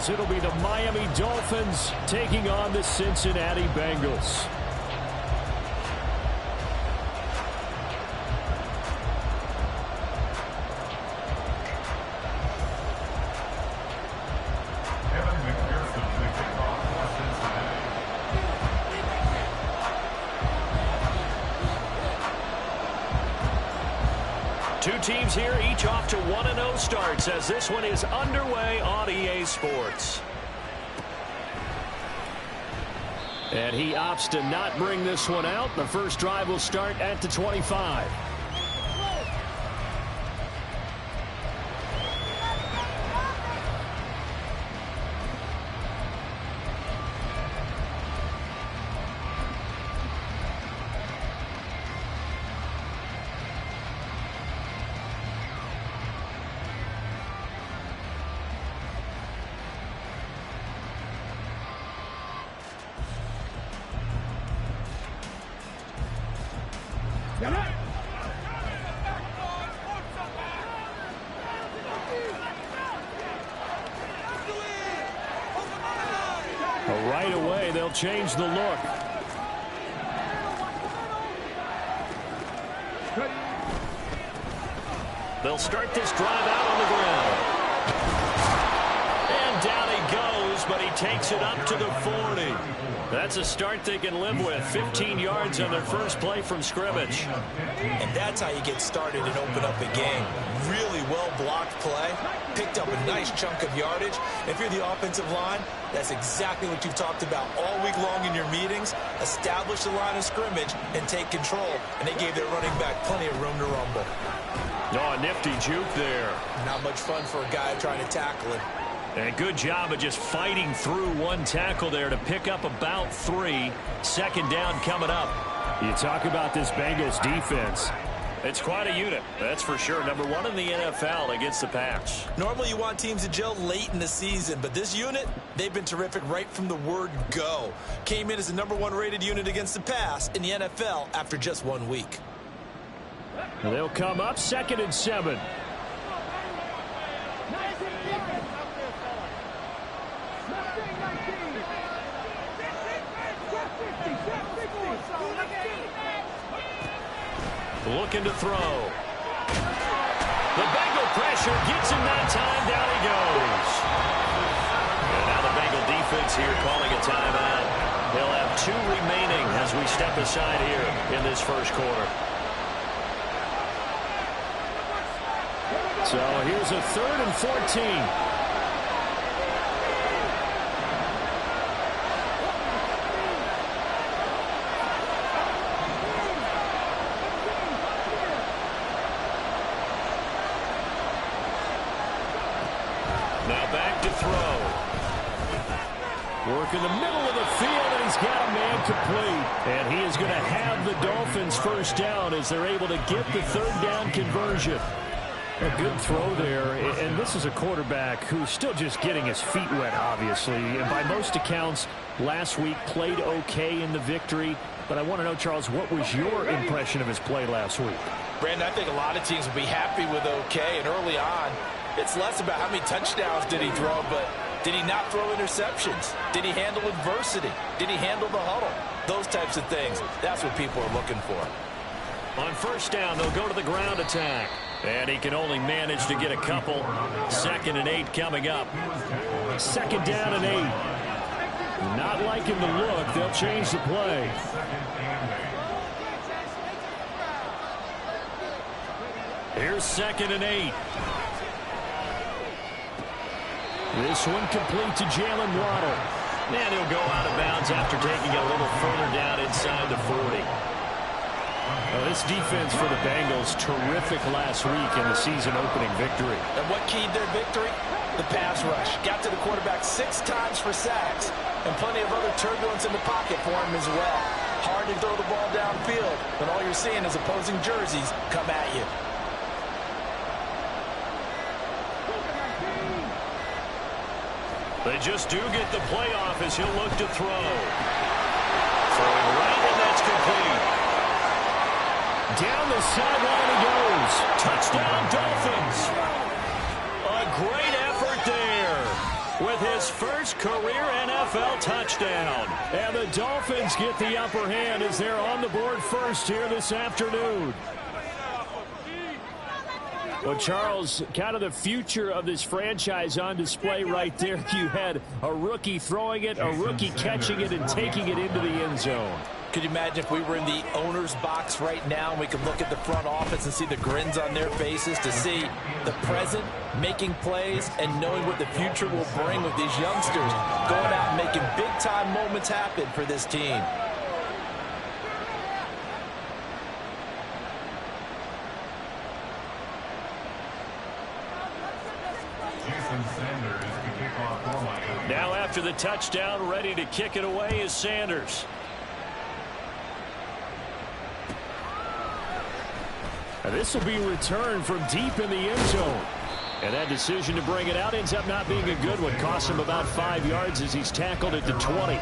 as it'll be the Miami Dolphins taking on the Cincinnati Bengals. Two teams here, each off to 1-0 starts as this one is underway on EA Sports. And he opts to not bring this one out. The first drive will start at the 25. Right away, they'll change the look. They'll start this drive out on the ground. And down he goes, but he takes it up to the 40. That's a start they can live with. 15 yards on their first play from scrimmage. And that's how you get started and open up a game. Really well-blocked play. Picked up a nice chunk of yardage. If you're the offensive line, that's exactly what you've talked about all week long in your meetings. Establish the line of scrimmage and take control. And they gave their running back plenty of room to rumble. Oh, a nifty juke there. Not much fun for a guy trying to tackle him. And a good job of just fighting through one tackle there to pick up about 3. Second down coming up. You talk about this Bengals defense. It's quite a unit, that's for sure. Number 1 in the NFL against the pass. Normally you want teams to gel late in the season, but this unit, they've been terrific right from the word go. Came in as the number 1 rated unit against the pass in the NFL after just 1 week. And they'll come up 2nd and 7. Looking to throw. The Bengal pressure gets him that time. Down he goes. And now the Bengal defense here calling a timeout. They'll have 2 remaining as we step aside here in this first quarter. So here's a 3rd and 14. Work in the middle of the field, and he's got a man complete. And he is going to have the Dolphins first down as they're able to get the 3rd down conversion. A good throw there, and this is a quarterback who's still just getting his feet wet, obviously. And by most accounts, last week played okay in the victory. But I want to know, Charles, what was your impression of his play last week? Brandon, I think a lot of teams will be happy with okay, and early on, it's less about how many touchdowns did he throw, but did he not throw interceptions? Did he handle adversity? Did he handle the huddle? Those types of things. That's what people are looking for. On first down, they'll go to the ground attack. And he can only manage to get a couple. 2nd and 8 coming up. 2nd down and 8. Not liking the look. They'll change the play. Here's 2nd and 8. This one complete to Jalen Waddle. And he'll go out of bounds after taking it a little further down inside the 40. This defense for the Bengals, terrific last week in the season-opening victory. And what keyed their victory? The pass rush. Got to the quarterback 6 times for sacks, and plenty of other turbulence in the pocket for him as well. Hard to throw the ball downfield, but all you're seeing is opposing jerseys come at you. They just do get the playoff as he'll look to throw. Throwing right, and that's complete. Down the sideline he goes. Touchdown, Dolphins. A great effort there. with his first career NFL touchdown. And the Dolphins get the upper hand as they're on the board first here this afternoon. Well, Charles, kind of the future of this franchise on display right there. You had a rookie throwing it, a rookie catching it, and taking it into the end zone. Could you imagine if we were in the owner's box right now and we could look at the front office and see the grins on their faces, to see the present making plays and knowing what the future will bring with these youngsters going out and making big-time moments happen for this team. Now after the touchdown, ready to kick it away is Sanders. And this will be returned from deep in the end zone. And that decision to bring it out ends up not being a good one. Costs him about 5 yards as he's tackled at the 20.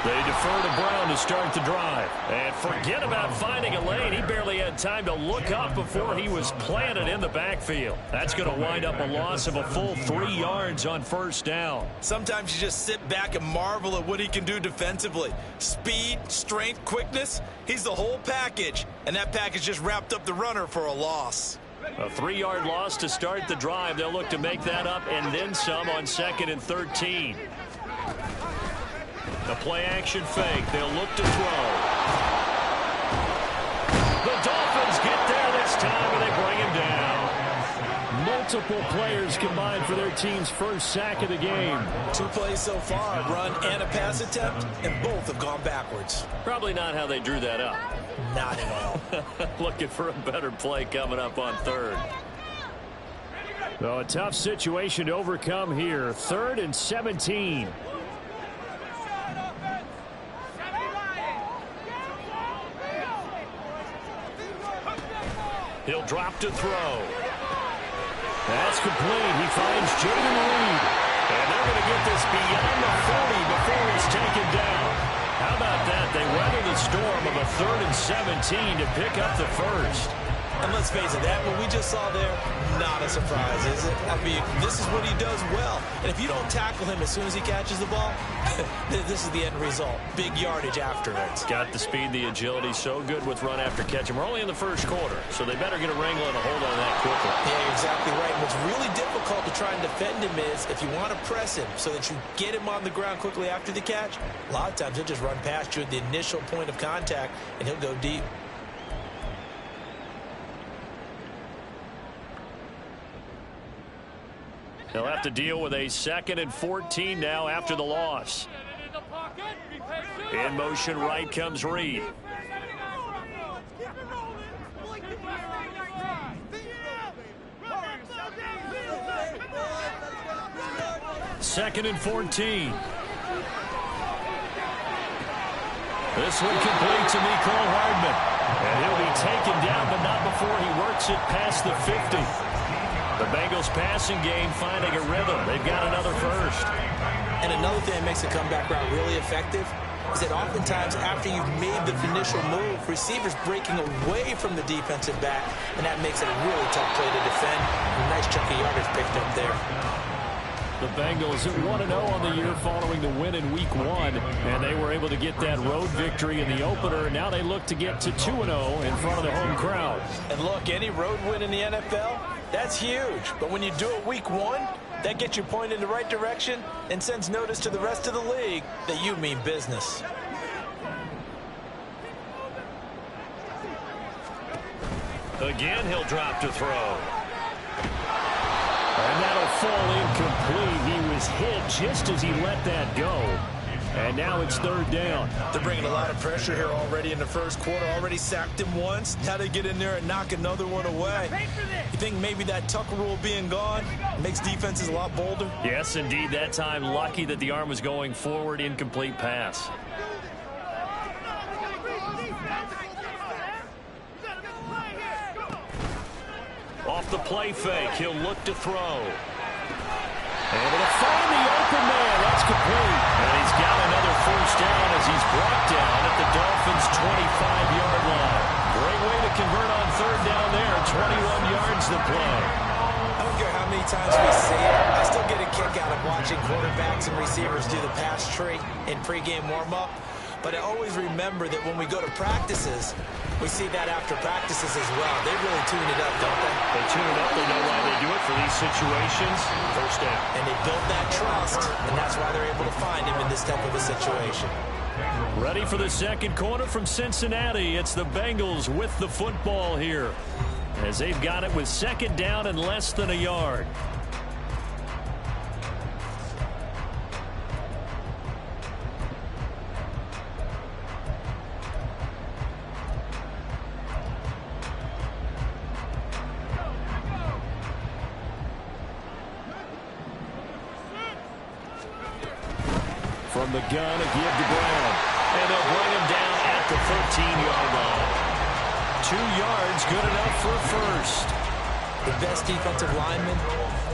They defer to Brown to start the drive. And forget about finding a lane. He barely had time to look up before he was planted in the backfield. That's going to wind up a loss of a full 3 yards on first down. Sometimes you just sit back and marvel at what he can do defensively. Speed, strength, quickness. He's the whole package. And that package just wrapped up the runner for a loss. A 3-yard loss to start the drive. They'll look to make that up and then some on 2nd and 13. The play-action fake. They'll look to throw. The Dolphins get there this time, and they bring him down. Multiple players combined for their team's first sack of the game. 2 plays so far, a run and a pass attempt, and both have gone backwards. Probably not how they drew that up. Not at all. Looking for a better play coming up on 3rd. So a tough situation to overcome here. 3rd and 17. He'll drop to throw. That's complete. He finds Jaden Reed. And they're going to get this beyond the 40 before he's taken down. How about that? They weather the storm of a 3rd and 17 to pick up the first. And let's face it, that what we just saw there, not a surprise, is it? I mean, this is what he does well. And if you don't tackle him as soon as he catches the ball, this is the end result. Big yardage after it. Got the speed, the agility, so good with run after catch. And we're only in the first quarter, so they better get a wrangle and a hold on that quickly. Yeah, you're exactly right. And what's really difficult to try and defend him is if you want to press him so that you get him on the ground quickly after the catch, a lot of times he'll just run past you at the initial point of contact, and he'll go deep. They'll have to deal with a 2nd and 14 now after the loss. In motion right comes Reed. Second and 14. This one complete to Mecole Hardman. And he'll be taken down, but not before he works it past the 50. The Bengals passing game finding a rhythm. They've got another first. And another thing that makes the comeback route really effective is that oftentimes after you've made the initial move, receivers breaking away from the defensive back, and that makes it a really tough play to defend. A nice chunk of yardage picked up there. The Bengals 1-0 on the year following the win in Week 1, and they were able to get that road victory in the opener. Now they look to get to 2-0 in front of the home crowd. And look, any road win in the NFL, that's huge. But when you do it Week 1, that gets you pointed in the right direction and sends notice to the rest of the league that you mean business. Again, he'll drop to throw. And that'll fall incomplete. He was hit just as he let that go. And now it's third down. They're bringing a lot of pressure here already in the first quarter. Already sacked him once. Now they get in there and knock another one away. You think maybe that Tucker rule being gone makes defenses a lot bolder? Yes, indeed. That time, lucky that the arm was going forward. Incomplete pass. Off the play fake, he'll look to throw. Able to find the open man. That's complete. And he's got another first down as he's brought down at the Dolphins' 25-yard line. Great way to convert on third down there. 21 yards to play. I don't care how many times we see it. I still get a kick out of watching quarterbacks and receivers do the pass tree in pregame warm-up. But I always remember that when we go to practices, we see that after practices as well. They really tune it up, don't they? They tune it up. They know why they do it for these situations. First down. And they build that trust, and that's why they're able to find him in this type of a situation. Ready for the second quarter from Cincinnati. It's the Bengals with the football here, as they've got it with second down and less than a yard. From the gun, a give to Brown. And they'll bring him down at the 13-yard line. 2 yards, good enough for a first. The best defensive linemen,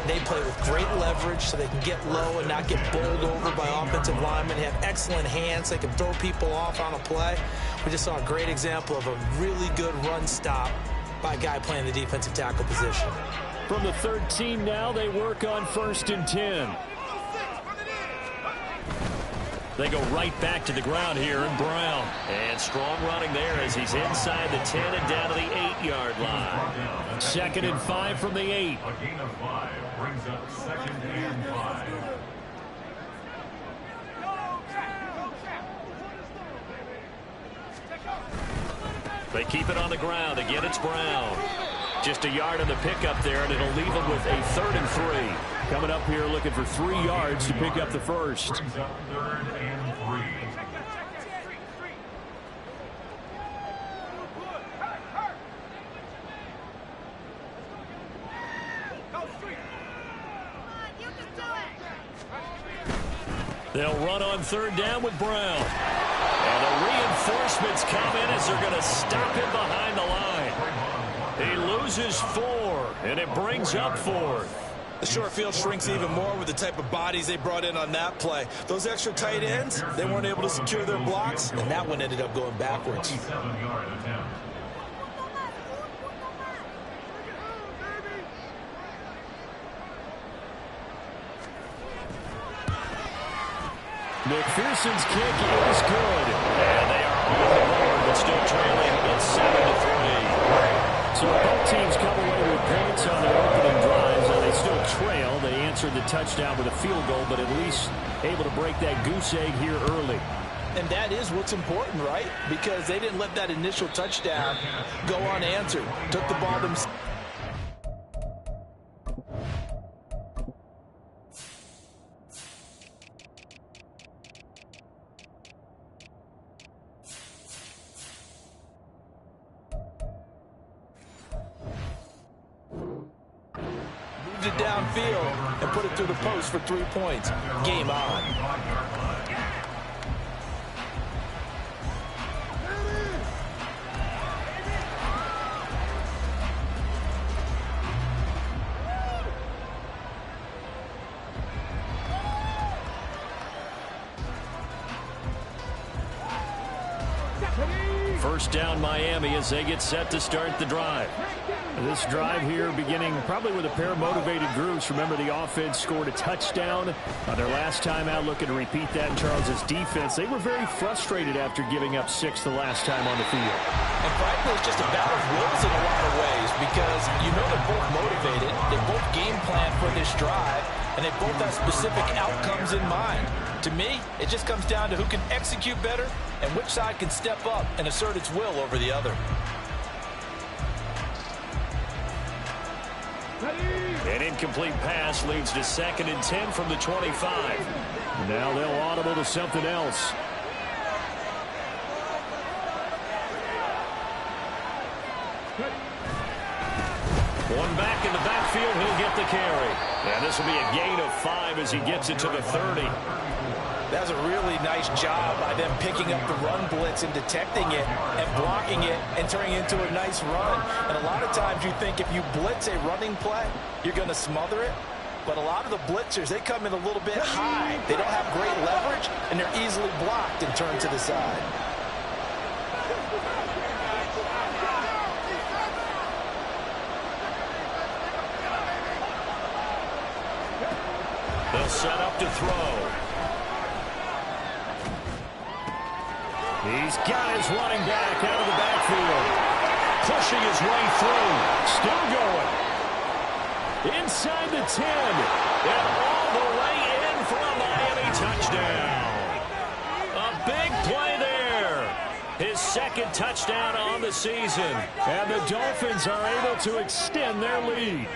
they play with great leverage so they can get low and not get bowled over by offensive linemen. They have excellent hands. They can throw people off on a play. We just saw a great example of a really good run stop by a guy playing the defensive tackle position. From the 13 now, they work on 1st and 10. They go right back to the ground here, and Brown. And strong running there as he's inside the 10 and down to the 8-yard line. 2nd and 5 from the 8. A gain of 5 brings up 2nd and 5. They keep it on the ground. Again, it's Brown. Just a yard on the pickup there, and it'll leave them with a 3rd and 3. Coming up here looking for 3 yards to pick up the first. Brings up 3rd and 3. They'll run on 3rd down with Brown. And the reinforcements come in as they're going to stop him behind the line. He loses 4, and it brings up 4th. The short field shrinks even more with the type of bodies they brought in on that play. Those extra tight ends, they weren't able to secure their blocks, and that one ended up going backwards. 27-yard attempt. McPherson's kick is good. And they are on the board, but still trailing at 7-3. So both teams come away with points on their opening drives, and they still trail. They answered the touchdown with a field goal, but at least able to break that goose egg here early. And that is what's important, right? Because they didn't let that initial touchdown go unanswered. Took the ball themselves. It downfield and put it through the post for 3 points. Game on. First down Miami as they get set to start the drive. This drive here beginning probably with a pair of motivated groups. Remember, the offense scored a touchdown on their last time out, looking to repeat that in Charles' defense. They were very frustrated after giving up 6 the last time on the field. And frankly, it's just a battle of wills in a lot of ways because you know they're both motivated. They both game plan for this drive, and they both have specific outcomes in mind. To me, it just comes down to who can execute better and which side can step up and assert its will over the other. An incomplete pass leads to 2nd and 10 from the 25. Now they'll audible to something else. One back in the backfield, he'll get the carry. And this will be a gain of 5 as he gets it to the 30. That's a really nice job by them picking up the run blitz and detecting it and blocking it and turning it into a nice run. And a lot of times you think if you blitz a running play, you're going to smother it. But a lot of the blitzers, they come in a little bit high. They don't have great leverage, and they're easily blocked and turned to the side. They'll set up to throw. He's got his running back out of the backfield. Pushing his way through. Still going. Inside the 10. And all the way in for a Miami touchdown. A big play there. His second touchdown on the season. And the Dolphins are able to extend their lead.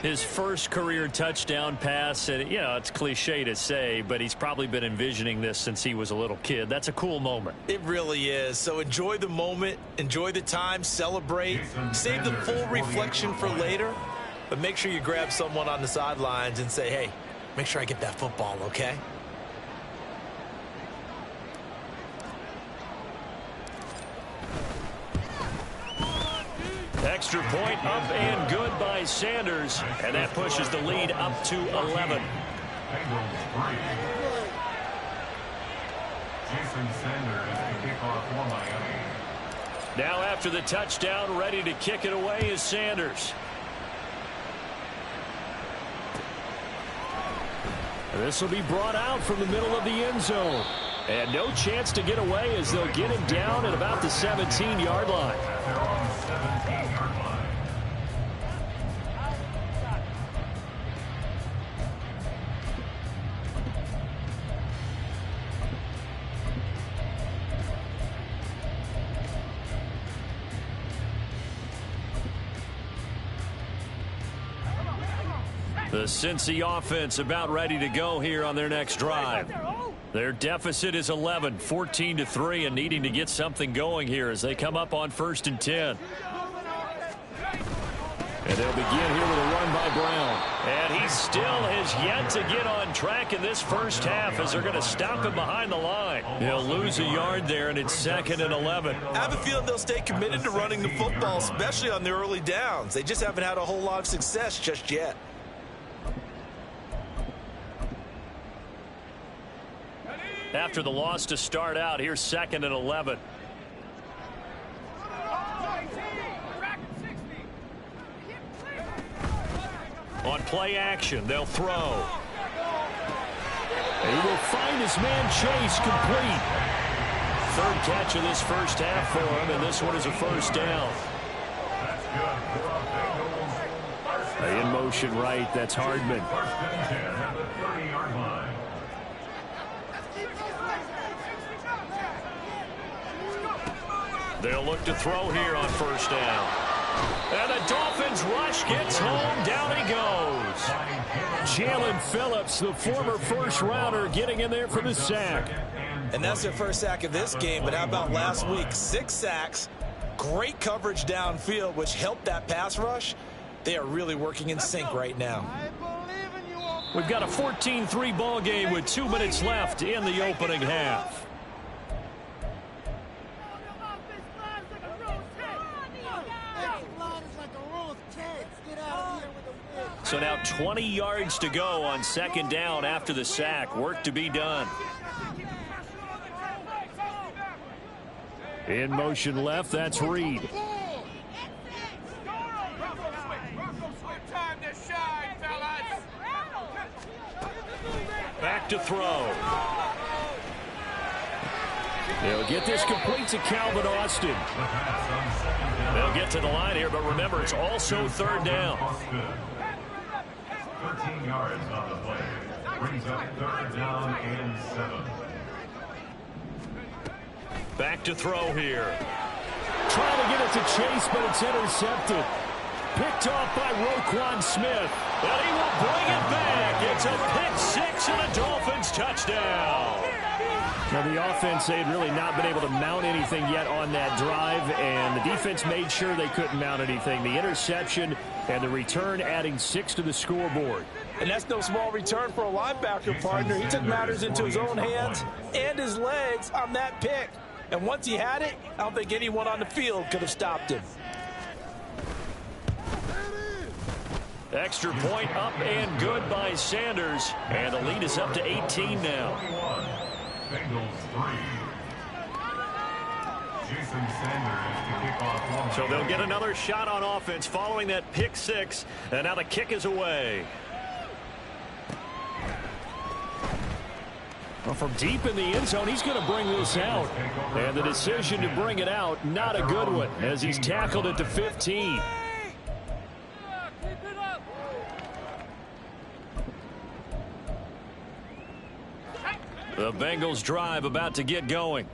His first career touchdown pass, and you know, it's cliche to say, but he's probably been envisioning this since he was a little kid. That's a cool moment. It really is. So enjoy the moment, enjoy the time, celebrate, save the full reflection for later, but make sure you grab someone on the sidelines and say, hey, make sure I get that football, okay? Extra point up and good by Sanders, and that pushes the lead up to 11. Jason Sanders is the kickoff for Miami. Now after the touchdown, ready to kick it away is Sanders. This will be brought out from the middle of the end zone. And no chance to get away as they'll get him down at about the 17-yard line. They're on the 17-yard line. The Cincy offense about ready to go here on their next drive. Their deficit is 11, 14-3, and needing to get something going here as they come up on 1st and 10. And they'll begin here with a run by Brown. And he still has yet to get on track in this first half as they're going to stop him behind the line. He'll lose a yard there, and it's 2nd and 11. I have a feeling they'll stay committed to running the football, especially on the early downs. They just haven't had a whole lot of success just yet. After the loss to start out, here's 2nd and 11. On play action, they'll throw. He will find his man Chase complete. 3rd catch of this first half for him, and this one is a 1st down. In motion right, that's Hardman. 1st and 10 at the 30-yard line. They'll look to throw here on 1st down. And the Dolphins rush gets home. Down he goes. Jalen Phillips, the former first-rounder, getting in there for the sack. And that's their first sack of this game, but how about last week? 6 sacks, great coverage downfield, which helped that pass rush. They are really working in sync right now. We've got a 14-3 ball game with 2 minutes left in the opening half. So now 20 yards to go on 2nd down after the sack. Work to be done. In motion left, that's Reed. Back to throw. They'll get this complete to Calvin Austin. They'll get to the line here, but remember, it's also 3rd down. 13 yards on the play. Brings up 3rd down and 7. Back to throw here. Trying to get it to Chase, but it's intercepted. picked off by Roquan Smith. And he will bring it back. It's a pick six and a Dolphins touchdown. Now, the offense, they had really not been able to mount anything yet on that drive, and the defense made sure they couldn't mount anything. The interception and the return adding 6 to the scoreboard. And that's no small return for a linebacker, partner. He took matters into his own hands and his legs on that pick. And once he had it, I don't think anyone on the field could have stopped him. Extra point up and good by Sanders. And the lead is up to 18 now. So they'll get another shot on offense following that pick six. And now the kick is away. Well, from deep in the end zone, he's going to bring this out. And the decision to bring it out, not a good one, as he's tackled at the 15. The Bengals drive about to get going.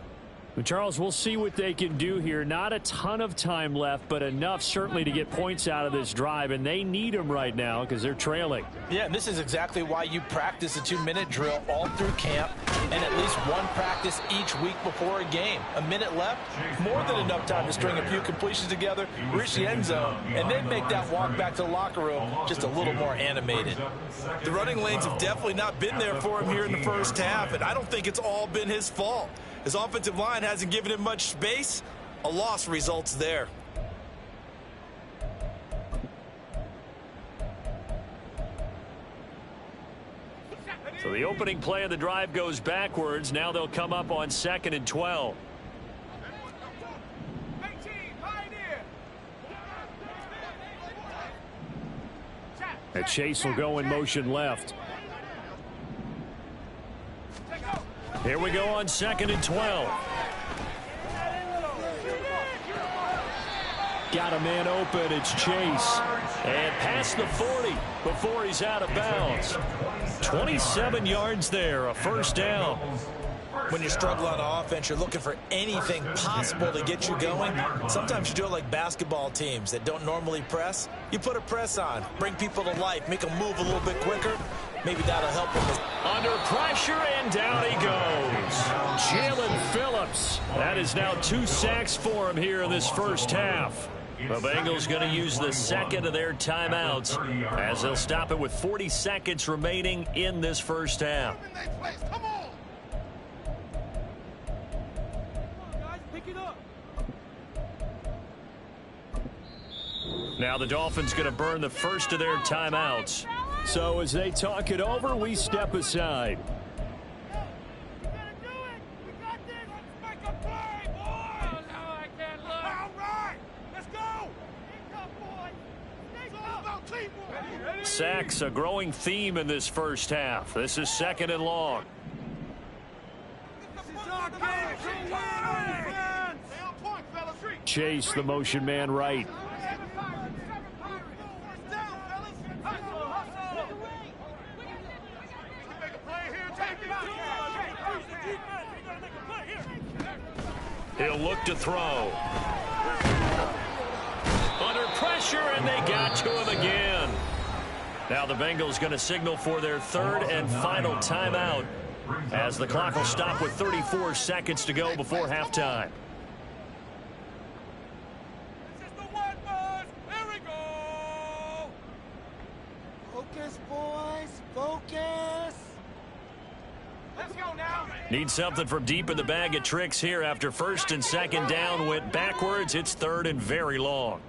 Charles, we'll see what they can do here. Not a ton of time left, but enough certainly to get points out of this drive, and they need them right now because they're trailing. Yeah, and this is exactly why you practice a 2-minute drill all through camp and at least one practice each week before a game. A minute left, more than enough time to string a few completions together, reach the end zone, and then make that walk back to the locker room just a little more animated. The running lanes have definitely not been there for him here in the first half, and I don't think it's all been his fault. His offensive line hasn't given him much space. A loss results there. So the opening play of the drive goes backwards. Now they'll come up on 2nd and 12. And Chase will go in motion left. Here we go on 2nd and 12. Got a man open. It's Chase. And past the 40 before he's out of bounds. 27 yards there, a first down. When you struggle on offense, you're looking for anything possible to get you going. Sometimes you do it like basketball teams that don't normally press. You put a press on, bring people to life, make them move a little bit quicker. Maybe that'll help him. Under pressure, and down he goes. Jalen Phillips. That is now 2 sacks for him here in this first half. The Bengals going to use the second of their timeouts as they'll stop it with 40 seconds remaining in this first half. Now the Dolphins going to burn the first of their timeouts. So as they talk it over, we step aside. Sacks, a growing theme in this first half. This is 2nd and long. Chase, the motion man right. He'll look to throw. Under pressure, and they got to him again. Now the Bengals going to signal for their third and final timeout as the clock will stop with 34 seconds to go before halftime. This is the one, boys. Here we go. Focus, boys. Focus. Let's go now. Need something from deep in the bag of tricks here after 1st and 2nd down went backwards. It's 3rd and very long.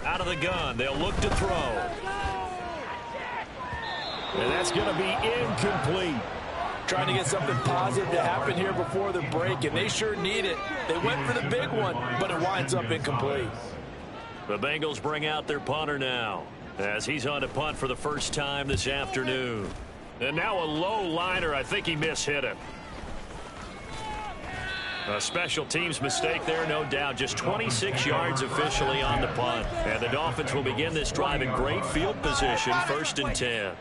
Out of the gun, they'll look to throw. And that's going to be incomplete. Trying to get something positive to happen here before the break, and they sure need it. They went for the big one, but it winds up incomplete. The Bengals bring out their punter now as he's on to punt for the first time this afternoon. And now a low liner. I think he mishit it. A special teams mistake there, no doubt. Just 26 yards officially on the punt. And the Dolphins will begin this drive in great field position, 1st and 10.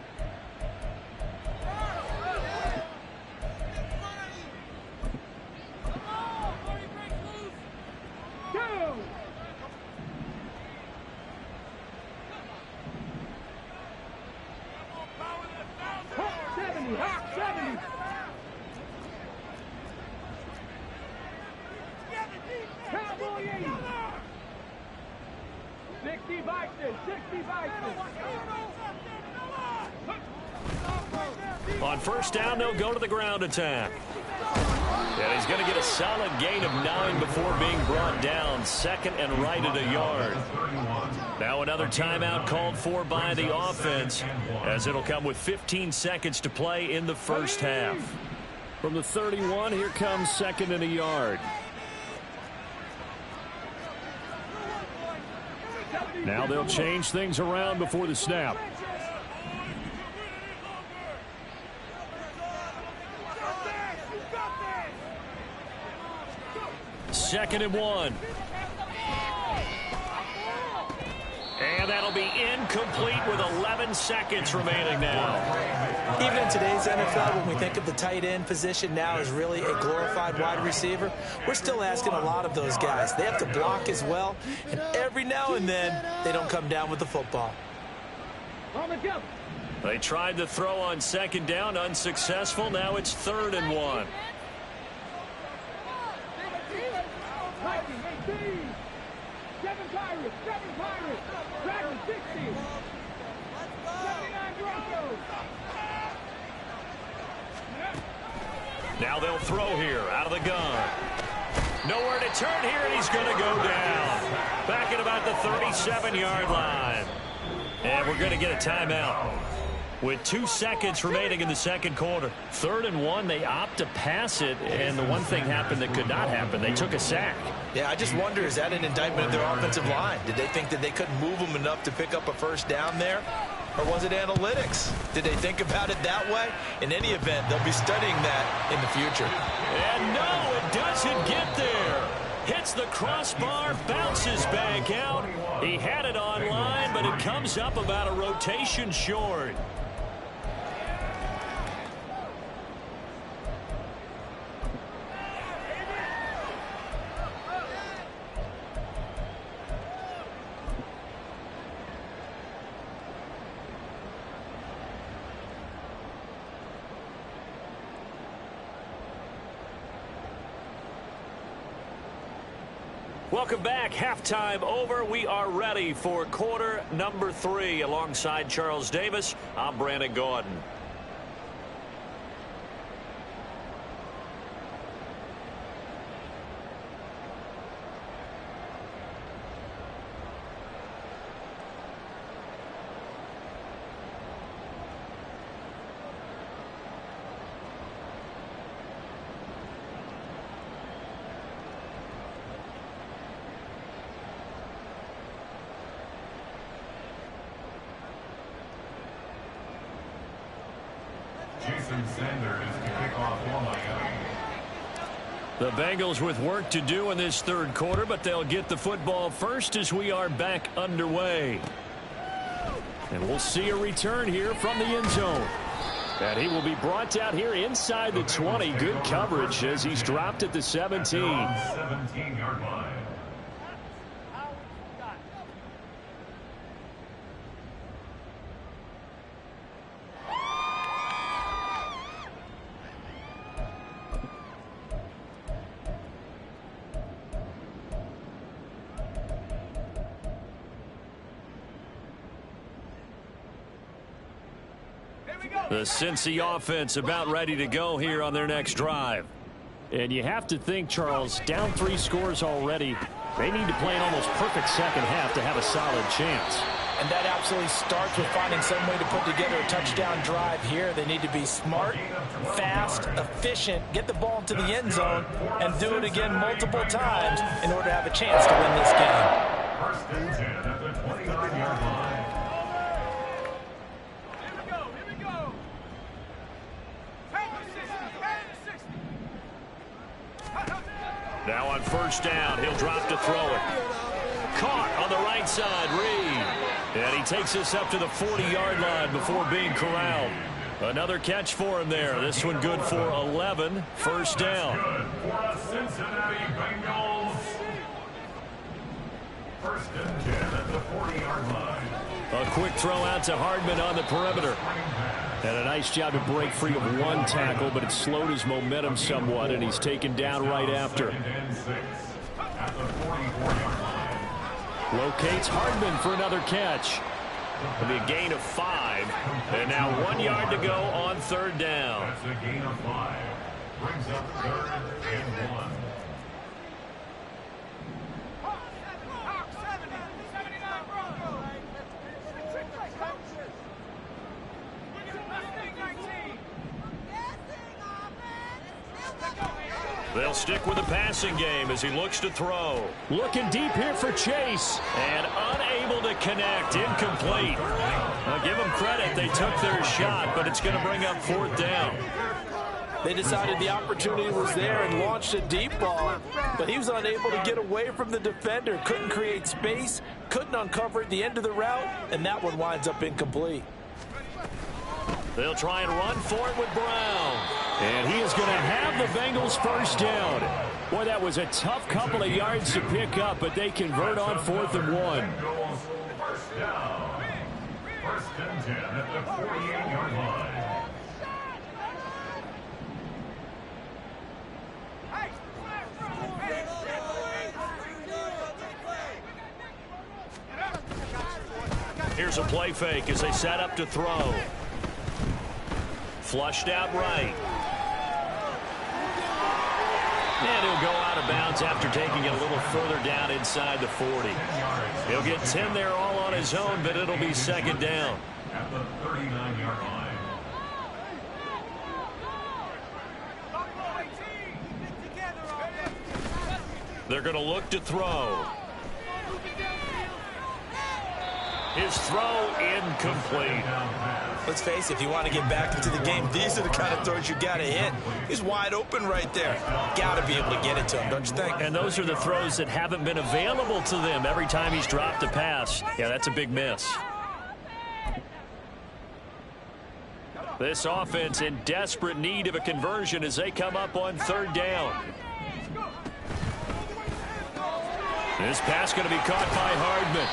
On first down, they'll go to the ground attack. And he's going to get a solid gain of 9 before being brought down. Second and right at a yard. Now another timeout called for by the offense, as it'll come with 15 seconds to play in the first half. From the 31, here comes second and a yard. Now they'll change things around before the snap. Second and 1. And that'll be incomplete with 11 seconds remaining now. Even in today's NFL, when we think of the tight end position now as really a glorified wide receiver, we're still asking a lot of those guys. They have to block as well, and every now and then they don't come down with the football. They tried to throw on second down, unsuccessful. Now it's third and 1. Now they'll throw here out of the gun. Nowhere to turn here, and he's going to go down. Back at about the 37-yard line. And we're going to get a timeout with 2 seconds remaining in the second quarter. Third and 1, they opt to pass it, and the one thing happened that could not happen. They took a sack. Yeah, I just wonder, is that an indictment of their offensive line? Did they think that they couldn't move them enough to pick up a first down there? Or was it analytics? Did they think about it that way? In any event, they'll be studying that in the future. And no, it doesn't get there. Hits the crossbar, bounces back out. He had it on line, but it comes up about a rotation short. Welcome back. Halftime over. We are ready for quarter number 3. Alongside Charles Davis, I'm Brandon Gordon. The Bengals with work to do in this third quarter, but they'll get the football first as we are back underway. And we'll see a return here from the end zone. And he will be brought out here inside the 20. Good coverage as he's dropped at the 17. 17-yard line. The Cincy offense about ready to go here on their next drive. And you have to think, Charles, down 3 scores already. They need to play an almost perfect second half to have a solid chance. And that absolutely starts with finding some way to put together a touchdown drive here. They need to be smart, fast, efficient, get the ball into the end zone, and do it again multiple times in order to have a chance to win this game. First and 10 at the 29-yard line. Now on first down, he'll drop to throw it. Caught on the right side, Reed. And he takes us up to the 40-yard line before being corralled. Another catch for him there. This one good for 11. First down. Good for the Cincinnati Bengals. First and 10 at the 40-yard line. A quick throw out to Hardman on the perimeter. And a nice job to break free of one tackle, but it slowed his momentum somewhat, and he's taken down right after. At the 44-yard line. Locates Hardman for another catch. It'll be a gain of 5. And now 1 yard to go on third down. That's a gain of 5. Brings up 3rd and 1. They'll stick with the passing game as he looks to throw. Looking deep here for Chase. And unable to connect. Incomplete. I'll give them credit. They took their shot, but it's going to bring up 4th down. They decided the opportunity was there and launched a deep ball, but he was unable to get away from the defender. Couldn't create space, couldn't uncover at the end of the route, and that one winds up incomplete. They'll try and run for it with Brown. And he is going to have the Bengals first down. Boy, that was a tough couple of yards to pick up, but they convert on 4th and 1. First down. 1st and 10 at the 48-yard line. Here's a play fake as they set up to throw. Flushed out right. And he'll go out of bounds after taking it a little further down inside the 40. He'll get 10 there all on his own, but it'll be 2nd down. At the 39-yard line. They're going to look to throw. His throw incomplete. Let's face it, if you want to get back into the game, these are the kind of throws you got to hit. He's wide open right there. Got to be able to get it to him, don't you think? And those are the throws that haven't been available to them every time he's dropped a pass. Yeah, that's a big miss. This offense in desperate need of a conversion as they come up on 3rd down. This pass going to be caught by Hardman.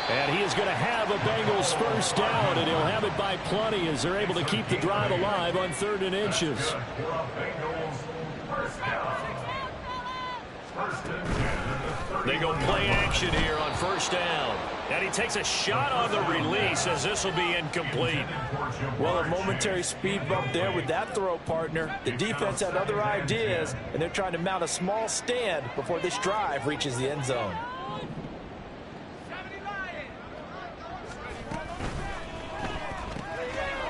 And he is going to have a Bengals first down, and he'll have it by plenty as they're able to keep the drive alive on 3rd and inches. They go play action here on 1st down. And he takes a shot on the release as this will be incomplete. Well, a momentary speed bump there with that throw, partner. The defense had other ideas, and they're trying to mount a small stand before this drive reaches the end zone.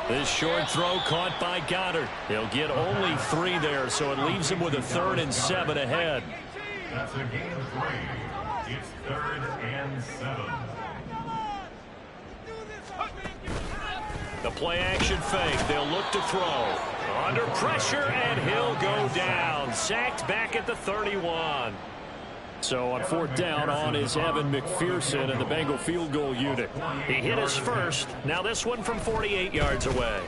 This short throw caught by Goddard. He'll get only 3 there, so it leaves him with a 3rd and 7 ahead. That's a gain of 3. It's 3rd and 7. The play action fake. They'll look to throw. Under pressure, and he'll go down. Sacked back at the 31. So on 4th down, on is Evan McPherson and the Bengal field goal unit. He hit his first. Now this one from 48 yards away.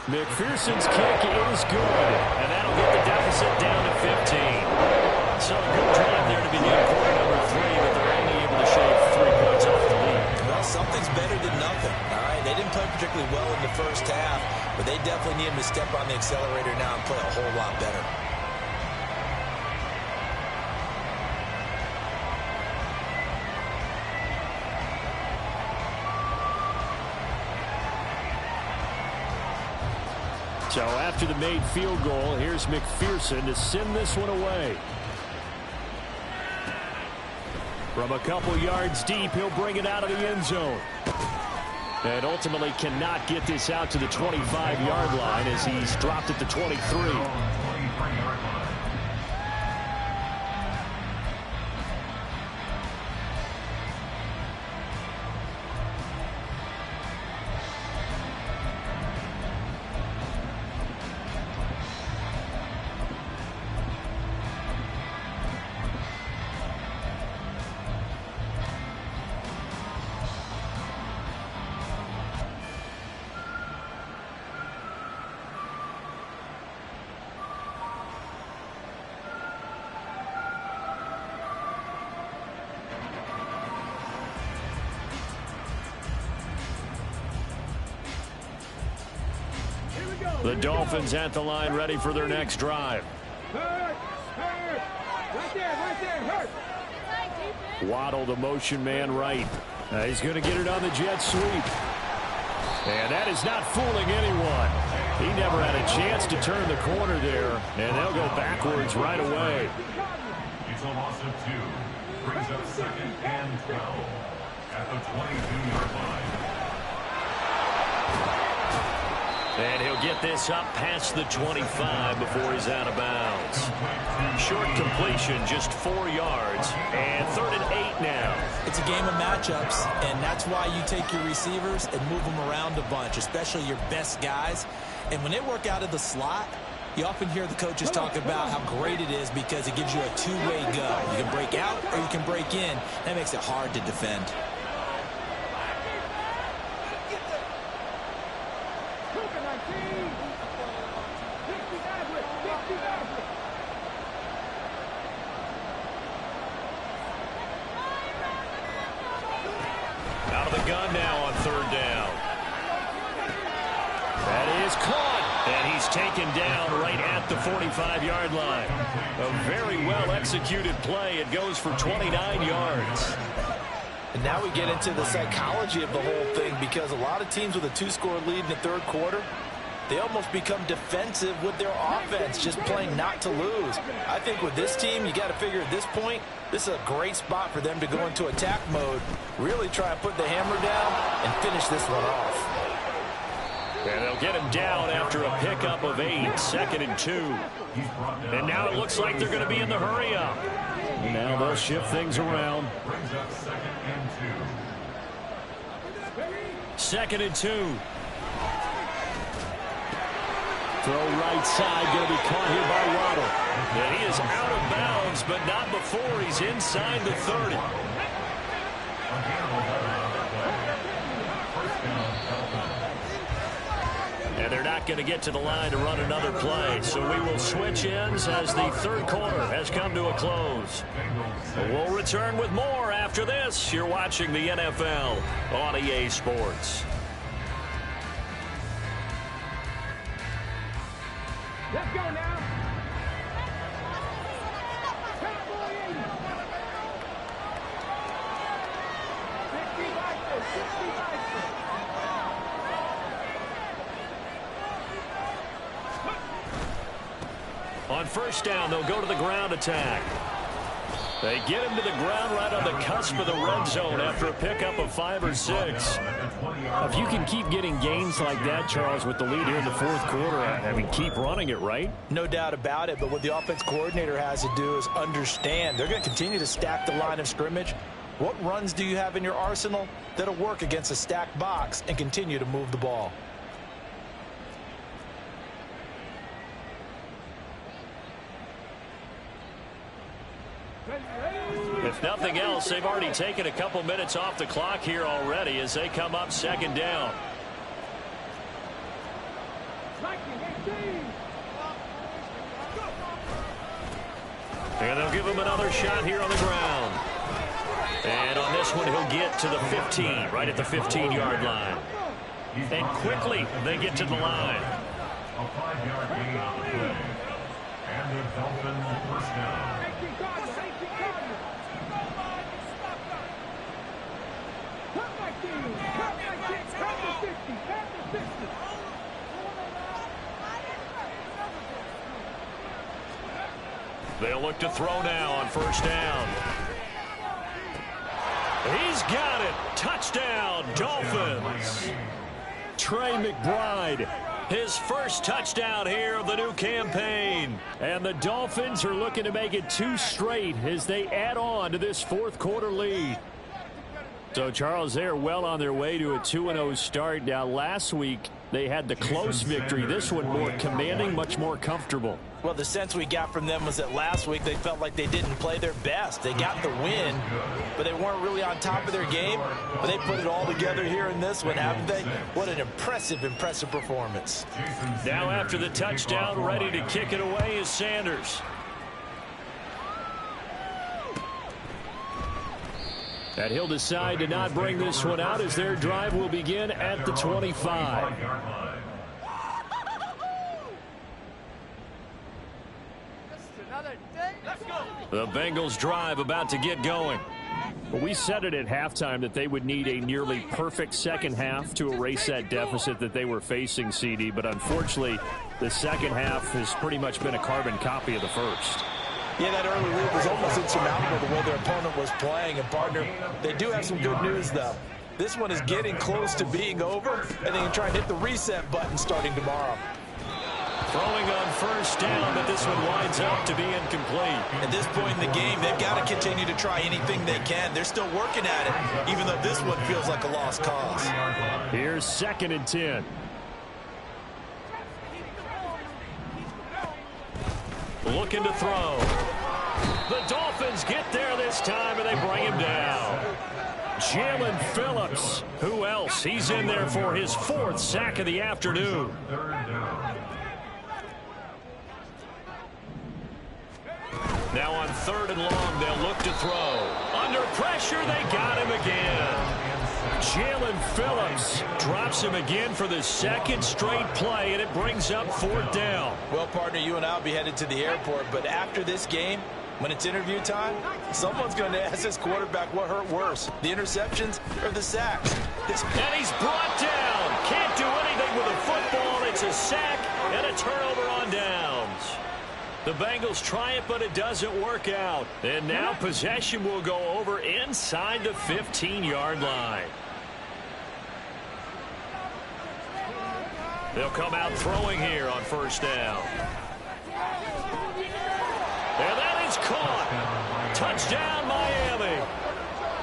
McPherson's kick is good, and that'll get the deficit down to 15. So a good drive there to begin quarter number 3, but they're only able to shave 3 points off the lead. Well, something's better than nothing, all right? They didn't play particularly well in the first half, but they definitely need him to step on the accelerator now and play a whole lot better. So after the made field goal, here's McPherson to send this one away. From a couple yards deep, he'll bring it out of the end zone. And ultimately cannot get this out to the 25-yard line as he's dropped at the 23. The Dolphins at the line, ready for their next drive. Hurt! Right there, hurt! Waddle, the motion man right. He's going to get it on the jet sweep. And that is not fooling anyone. He never had a chance to turn the corner there, and they'll go backwards right away. It's a loss of 2. Brings up 2nd and 12 at the 22-yard line. And he'll get this up past the 25 before he's out of bounds. Short completion, just 4 yards, and 3rd and 8 now. It's a game of matchups, and that's why you take your receivers and move them around a bunch, especially your best guys. And when they work out of the slot, you often hear the coaches talk about how great it is because it gives you a two-way go. You can break out or you can break in. That makes it hard to defend. Out of the gun now on 3rd down. That is caught, and he's taken down right at the 45-yard line. A very well-executed play. It goes for 29 yards. And now we get into the psychology of the whole thing, because a lot of teams with a 2-score lead in the 3rd quarter, they almost become defensive with their offense, just playing not to lose. I think with this team, you got to figure at this point, this is a great spot for them to go into attack mode, really try and put the hammer down and finish this one off. And they'll get him down after a pickup of 8, 2nd and 2. And now it looks like they're going to be in the hurry up. Now they'll shift things around. Brings up 2nd and 2nd and 2. Throw right side, going to be caught here by Waddle. And he is out of bounds, but not before he's inside the 30. And they're not going to get to the line to run another play. So we will switch ends as the 3rd quarter has come to a close. We'll return with more after this. You're watching the NFL on EA Sports. Let's go now. On 1st down, they'll go to the ground attack. They get him to the ground right on the cusp of the red zone after a pickup of 5 or 6. If you can keep getting gains like that, Charles, with the lead here in the 4th quarter, I mean, keep running it, right? No doubt about it, but what the offense coordinator has to do is understand they're going to continue to stack the line of scrimmage. What runs do you have in your arsenal that'll work against a stacked box and continue to move the ball? If nothing else, they've already taken a couple minutes off the clock here already as they come up 2nd down. And they'll give him another shot here on the ground. And on this one, he'll get to the 15, right at the 15-yard line. And quickly, they get to the line. A 5-yard gain on the play. And the Dolphins 1st down. They'll look to throw now on 1st down. He's got it. Touchdown, Dolphins. Trey McBride, his first touchdown here of the new campaign. And the Dolphins are looking to make it 2 straight as they add on to this 4th quarter lead. So, Charles, they are well on their way to a 2-0 start. Now, last week, they had the close victory. This one more commanding, much more comfortable. Well, the sense we got from them was that last week they felt like they didn't play their best. They got the win, but they weren't really on top of their game. But they put it all together here in this one, haven't they? What an impressive, impressive performance. Now after the touchdown, ready to kick it away is Sanders. And he'll decide to not bring this one out as their drive will begin at the 25. The Bengals drive about to get going. Well, we said it at halftime that they would need a nearly perfect second half to erase that deficit that they were facing, CD. But unfortunately, the second half has pretty much been a carbon copy of the first. Yeah, that early lead was almost insurmountable the way their opponent was playing. And, partner, they do have some good news, though. This one is getting close to being over, and they can try and hit the reset button starting tomorrow. Throwing on first down, but this one winds up to be incomplete. At this point in the game, they've got to continue to try anything they can. They're still working at it, even though this one feels like a lost cause. Here's 2nd and 10. Looking to throw. The Dolphins get there this time, and they bring him down. Jalen Phillips. Who else? He's in there for his 4th sack of the afternoon. Now on 3rd and long, they'll look to throw. Under pressure, they got him again. Jalen Phillips drops him again for the 2nd straight play, and it brings up 4th down. Well, partner, you and I will be headed to the airport, but after this game, when it's interview time, someone's going to ask this quarterback what hurt worse, the interceptions or the sacks. And he's brought down. Can't do anything with a football. It's a sack and a turnover on downs. The Bengals try it, but it doesn't work out. And now possession will go over inside the 15-yard line. They'll come out throwing here on first down. And that is caught. Touchdown, Miami.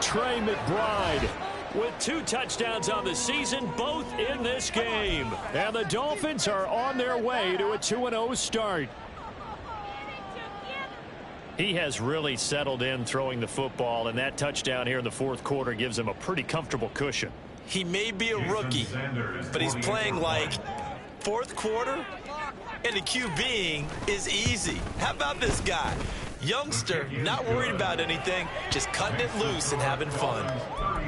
Trey McBride with 2 touchdowns on the season, both in this game. And the Dolphins are on their way to a 2-0 start. He has really settled in throwing the football, and that touchdown here in the 4th quarter gives him a pretty comfortable cushion. He may be a rookie, but he's playing like 4th quarter, and the QBing is easy. How about this guy? Youngster, not worried about anything, just cutting it loose and having fun.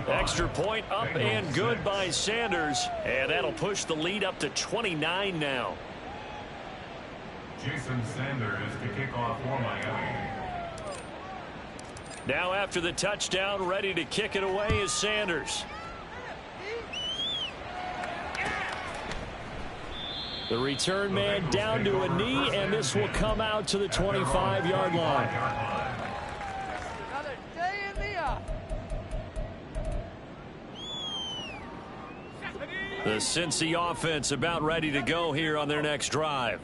Extra point up and good by Sanders, and that'll push the lead up to 29 now. Jason Sanders to kick off for Miami. Now after the touchdown, ready to kick it away is Sanders. The return man down to a knee, and this will come out to the 25-yard line. Another day in the office. The Cincy offense about ready to go here on their next drive.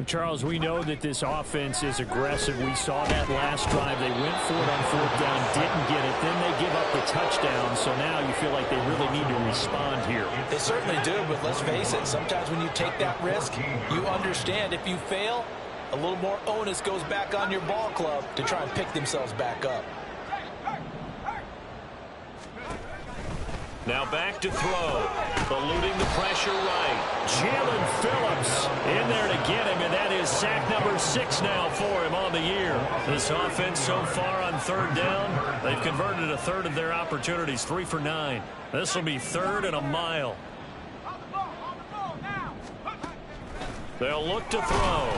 Charles, we know that this offense is aggressive. We saw that last drive. They went for it on 4th down, didn't get it. Then they give up the touchdown. So now you feel like they really need to respond here. They certainly do, but let's face it, sometimes when you take that risk, you understand if you fail, a little more onus goes back on your ball club to try and pick themselves back up. Now back to throw. Eluding the pressure right. Jalen Phillips in there to get him, and that is sack number 6 now for him on the year. This offense so far on 3rd down, they've converted a 1/3 of their opportunities, 3 for 9. This will be 3rd and a mile. They'll look to throw.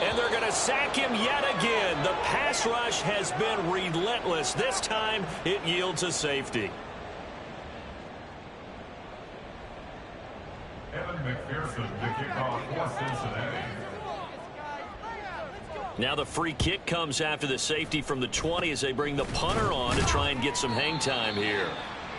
And they're going to sack him yet again. The pass rush has been relentless. This time it yields a safety. Evan McPherson to kick off for Cincinnati. Now the free kick comes after the safety from the 20 as they bring the punter on to try and get some hang time here.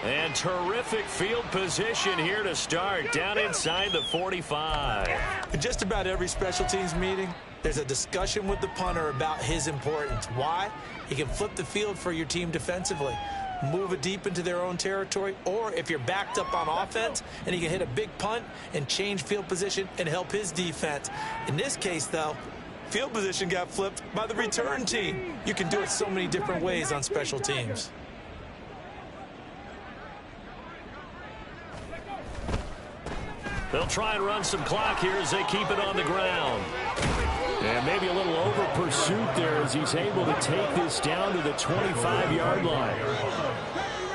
And terrific field position here to start, down inside the 45. In just about every special teams meeting, there's a discussion with the punter about his importance. Why? He can flip the field for your team defensively, move it deep into their own territory, or if you're backed up on offense, and he can hit a big punt and change field position and help his defense. In this case, though, field position got flipped by the return team. You can do it so many different ways on special teams. They'll try and run some clock here as they keep it on the ground. And maybe a little over pursuit there as he's able to take this down to the 25-yard line.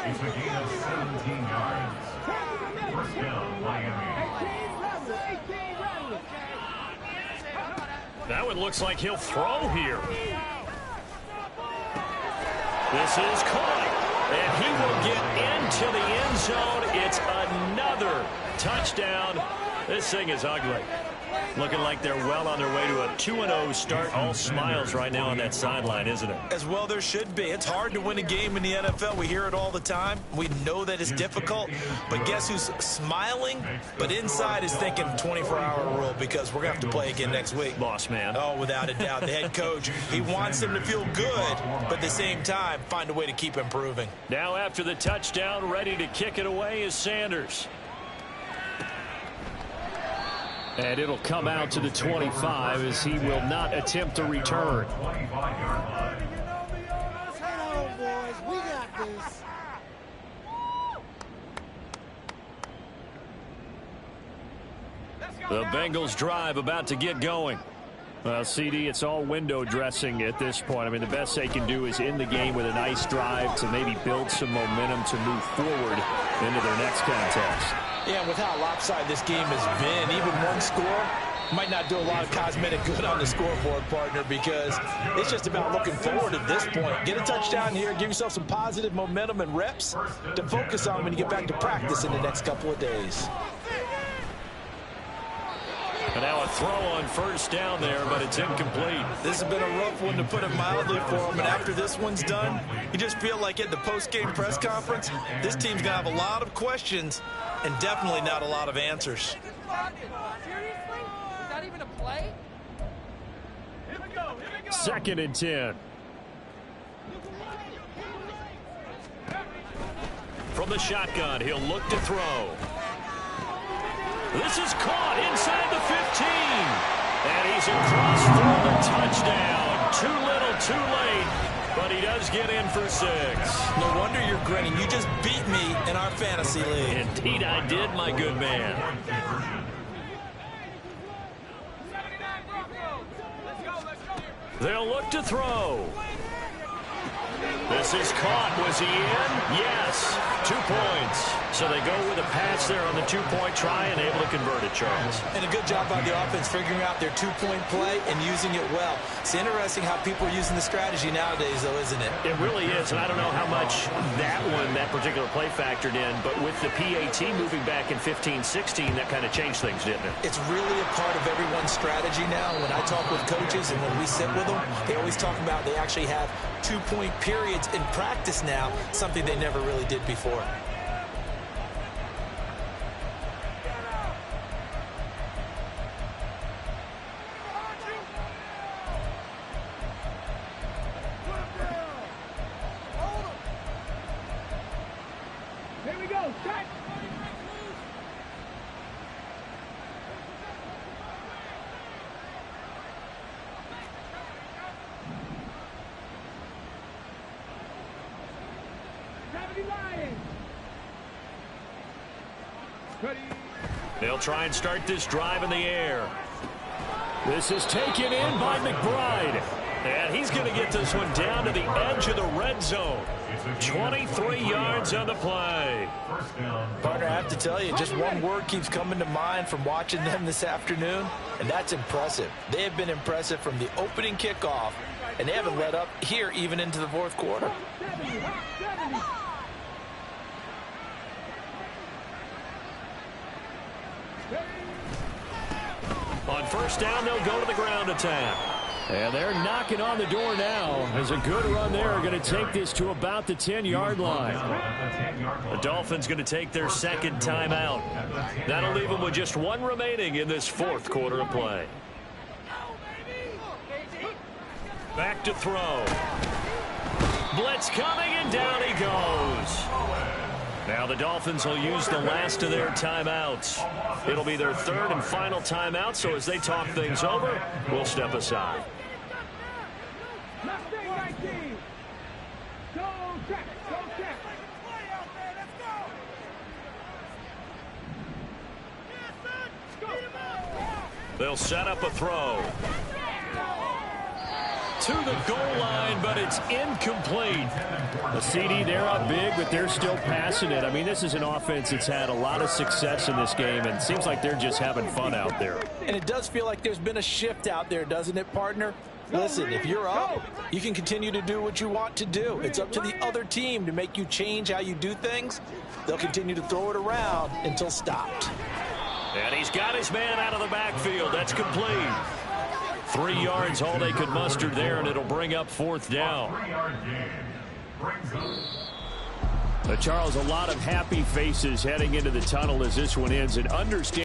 It's a gain of 17 yards. First down, Miami. That one looks like he'll throw here. This is caught, and he will get into the end zone. It's another touchdown. This thing is ugly. Looking like they're well on their way to a 2-0 start. All smiles right now on that sideline, isn't it? As well there should be. It's hard to win a game in the NFL. We hear it all the time. We know that it's difficult. But guess who's smiling? But inside is thinking 24-hour rule because we're going to have to play again next week. Boss man. Oh, without a doubt. The head coach, he wants them to feel good, but at the same time, find a way to keep improving. Now after the touchdown, ready to kick it away is Sanders. And it'll come out to the 25 as he will not attempt to return. The Bengals drive about to get going. CD, it's all window dressing at this point. I mean, the best they can do is end the game with a nice drive to maybe build some momentum to move forward into their next contest. Yeah, with how lopsided this game has been, even one score might not do a lot of cosmetic good on the scoreboard, partner, because it's just about looking forward at this point. Get a touchdown here, give yourself some positive momentum and reps to focus on when you get back to practice in the next couple of days. And now a throw on first down there, but it's incomplete. This has been a rough one, to put it mildly, for him. And after this one's done, you just feel like at the post-game press conference, this team's going to have a lot of questions and definitely not a lot of answers. Seriously? Is that even a play? Here we go. 2nd and 10. From the shotgun, he'll look to throw. This is caught inside the 15. And he's across for the touchdown. Too little, too late. But he does get in for 6. No wonder you're grinning. You just beat me in our fantasy league. Indeed I did, my good man. They'll look to throw. This is caught. Was he in? Yes. 2 points. So they go with a pass there on the 2-point try and able to convert it, Charles. And a good job by the offense figuring out their 2-point play and using it well. It's interesting how people are using the strategy nowadays, though, isn't it? It really is, and I don't know how much that particular play factored in, but with the PAT moving back in 15-16, that kind of changed things, didn't it? It's really a part of everyone's strategy now. When I talk with coaches and when we sit with them, they always talk about they actually have 2-point periods in practice now, something they never really did before. Here we go. Set. They'll try and start this drive in the air. This is taken in by McBride. And he's going to get this one down to the edge of the red zone. 23 yards on the play. Partner, I have to tell you, just one word keeps coming to mind from watching them this afternoon, and that's impressive. They have been impressive from the opening kickoff, and they haven't let up here even into the fourth quarter. On first down, they'll go to the ground attack. And they're knocking on the door now. There's a good run there. Going to take this to about the 10-yard line. The Dolphins going to take their 2nd timeout. That'll leave them with just 1 remaining in this 4th quarter of play. Back to throw. Blitz coming, and down he goes. Now the Dolphins will use the last of their timeouts. It'll be their 3rd and final timeout, so as they talk things over, we'll step aside. They'll set up a throw. To the goal line, but it's incomplete. The CD, they're up big, but they're still passing it. I mean, this is an offense that's had a lot of success in this game, and it seems like they're just having fun out there. And it does feel like there's been a shift out there, doesn't it, partner? Listen, if you're up, you can continue to do what you want to do. It's up to the other team to make you change how you do things. They'll continue to throw it around until stopped. And he's got his man out of the backfield. That's complete. 3 yards, all they could muster there, and it'll bring up 4th down. Charles, a lot of happy faces heading into the tunnel as this one ends. And understand